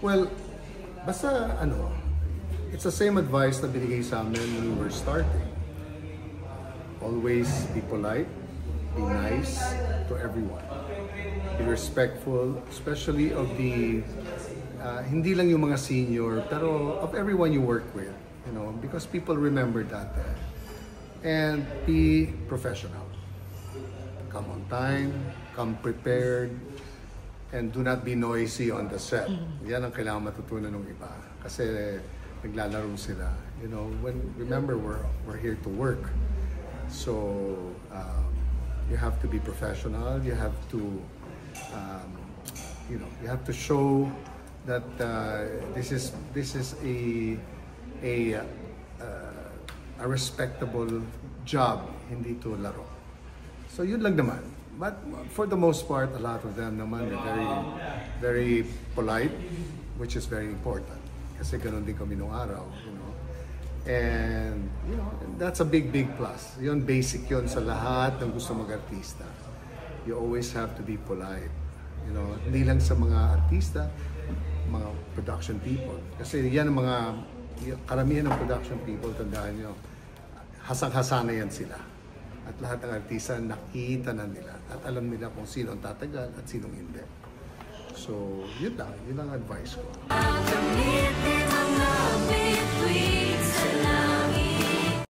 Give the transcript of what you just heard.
Well, basta ano, it's the same advice na binigay sa amin when we were starting. Always be polite, be nice to everyone. Be respectful, especially of the, hindi lang yung mga senior, pero of everyone you work with, you know, because people remember that. And be professional. Come on time, come prepared, and do not be noisy on the set. Yan ang kailangan matutunan ng iba. Kasi naglalaro sila. You know, remember, we're here to work. So, you have to be professional. You have to, you know, you have to show that this is a respectable job, hindi to laro. So yun lang naman. But for the most part, a lot of them naman are very, very polite, which is very important. Kasi ganun din kami nung araw, you know. And, you know, that's a big, big plus. Yun, basic yun sa lahat ng gusto mag-artista. You always have to be polite. You know, hindi lang sa mga artista, mga production people. Kasi yan ang mga, karamihan ng production people, tandaan nyo, hasang-hasa na yan sila. At lahat ng artista nakita na nila at alam nila kung sino ang tatagal at sinong hindi. So, yun lang ang advice ko.